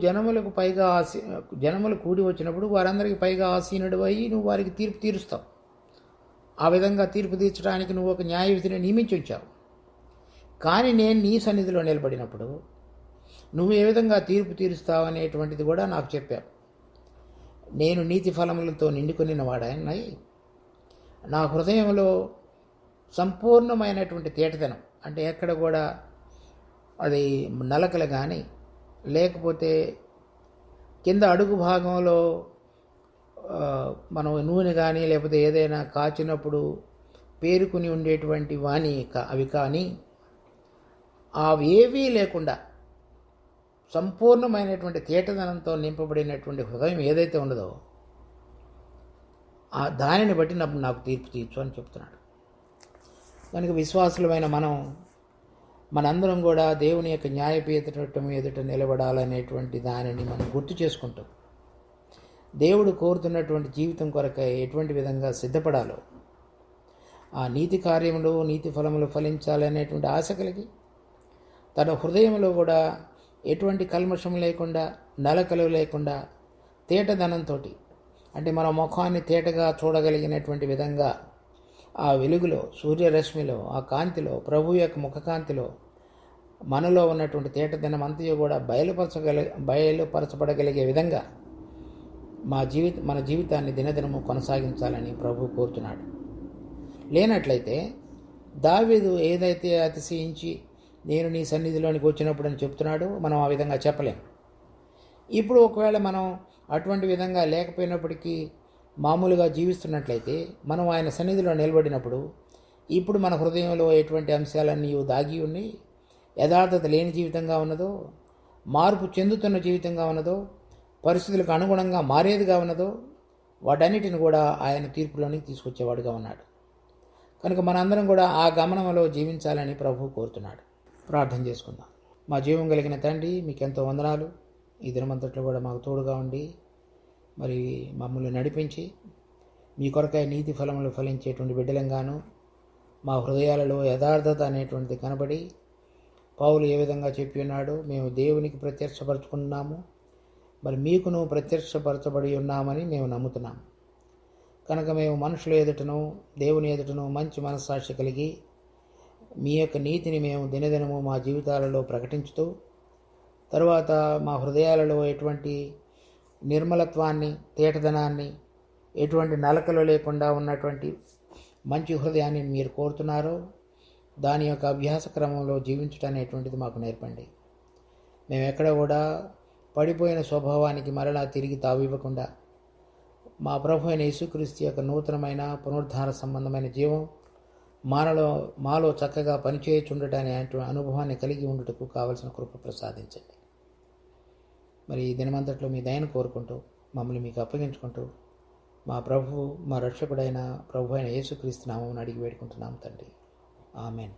జనములు కూడి వచ్చినప్పుడు వారందరికీ పైగా ఆసీనుడు అయ్యి నువ్వు వారికి తీర్పు తీరుస్తావు. ఆ విధంగా తీర్పు తీర్చడానికి నువ్వు ఒక న్యాయ విధిని నియమించి ఉంచావు. కానీ నేను నీ సన్నిధిలో నిలబడినప్పుడు నువ్వు ఏ విధంగా తీర్పు తీరుస్తావు అనేటువంటిది కూడా నాకు చెప్పావు. నేను నీతి ఫలములతో నిండుకొనిన వాడనై నా హృదయంలో సంపూర్ణమైనటువంటి తేటతనం, అంటే ఎక్కడ కూడా అది నలకలు కానీ లేకపోతే కింద అడుగు భాగంలో మనం నూనె కానీ లేకపోతే ఏదైనా కాచినప్పుడు పేరుకుని ఉండేటువంటి అవి కానీ అవేవీ లేకుండా సంపూర్ణమైనటువంటి తేటదనంతో నింపబడినటువంటి హృదయం ఏదైతే ఉండదో దానిని బట్టి నాకు తీర్పు తీర్చు అని చెప్తున్నాడు. కనుక విశ్వాసులమైన మనందరం కూడా దేవుని యొక్క న్యాయపీఠం ఎదుట నిలబడాలనేటువంటి దానిని మనం గుర్తు చేసుకుంటాం. దేవుడు కోరుతున్నటువంటి జీవితం కొరకై ఎటువంటి విధంగా సిద్ధపడాలో, ఆ నీతి కార్యములు నీతి ఫలములు ఫలించాలనేటువంటి ఆశ కలిగి తన హృదయంలో కూడా ఎటువంటి కల్మషం లేకుండా నలకలు లేకుండా తేటదనంతో, అంటే మన ముఖాన్ని తేటగా చూడగలిగినటువంటి విధంగా ఆ వెలుగులో సూర్యరశ్మిలో ఆ కాంతిలో ప్రభు యొక్క ముఖకాంతిలో మనలో ఉన్నటువంటి తేటదనం అంతయు కూడా బయలుపరచబడగలిగే విధంగా మన జీవితాన్ని దినదినము కొనసాగించాలని ప్రభు కోరుతున్నాడు. లేనట్లయితే దావీదు ఏదైతే అతిశయించి నేను నీ సన్నిధిలోనికి వచ్చినప్పుడు అని చెప్తున్నాడు. మనం ఆ విధంగా చెప్పలేం. ఇప్పుడు ఒకవేళ మనం అటువంటి విధంగా లేకపోయినప్పటికీ మామూలుగా జీవిస్తున్నట్లయితే మనం ఆయన సన్నిధిలో నిలబడినప్పుడు ఇప్పుడు మన హృదయంలో ఎటువంటి అంశాలన్నీ దాగి ఉన్నాయి, యథార్థత లేని జీవితంగా ఉన్నదో, మార్పు చెందుతున్న జీవితంగా ఉన్నదో, పరిస్థితులకు అనుగుణంగా మారేదిగా ఉన్నదో వాటన్నిటిని కూడా ఆయన తీర్పులోనికి తీసుకొచ్చేవాడుగా ఉన్నాడు. కనుక మనందరం కూడా ఆ గమనంలో జీవించాలని ప్రభువు కోరుతున్నాడు. ప్రార్థన చేసుకుందాం. మా జీవం కలిగిన తండ్రి, మీకెంతో వందనాలు. ఈ దినమంతట్లో కూడా మాకు తోడుగా ఉండి మరి మమ్మల్ని నడిపించి మీ కొరకై నీతి ఫలములు ఫలించేటువంటి బిడ్డలంగాను మా హృదయాలలో యథార్థత అనేటువంటిది కనబడి పౌలు ఏ విధంగా చెప్పి ఉన్నాడో మేము దేవునికి ప్రత్యక్షపరచుకున్నాము, మరి మీకును ప్రత్యక్షపరచబడి ఉన్నామని మేము నమ్ముతున్నాము. కనుక మేము మనుషుల ఎదుటను దేవుని ఎదుటను మంచి మనస్సాక్షి కలిగి మీ యొక్క నీతిని మేము దినదినము మా జీవితాలలో ప్రకటించుతూ, తరువాత మా హృదయాలలో ఎటువంటి నిర్మలత్వాన్ని, తేటదనాన్ని, ఎటువంటి నలకలు లేకుండా ఉన్నటువంటి మంచి హృదయాన్ని మీరు కోరుతున్నారో దాని యొక్క అభ్యాస క్రమంలో జీవించడం అనేటువంటిది మాకు నేర్పండి. మేము ఎక్కడ కూడా పడిపోయిన స్వభావానికి మరలా తిరిగి తావివ్వకుండా మా ప్రభు అయిన యేసుక్రీస్తు యొక్క నూతనమైన పునరుద్ధార సంబంధమైన జీవం మాలో చక్కగా పనిచేయుచుండటాన్ని అనుభవాన్ని కలిగి ఉండుటకు కావలసిన కృప ప్రసాదించండి. మరి ఈ దినమంతట్లో మీ దయను కోరుకుంటూ మమ్మల్ని మీకు అప్పగించుకుంటూ మా ప్రభువు, మా రక్షకుడైన ప్రభు అయిన యేసుక్రీస్తు నామమున అడిగి వేడుకుంటున్నాం తండ్రి. ఆమెన్.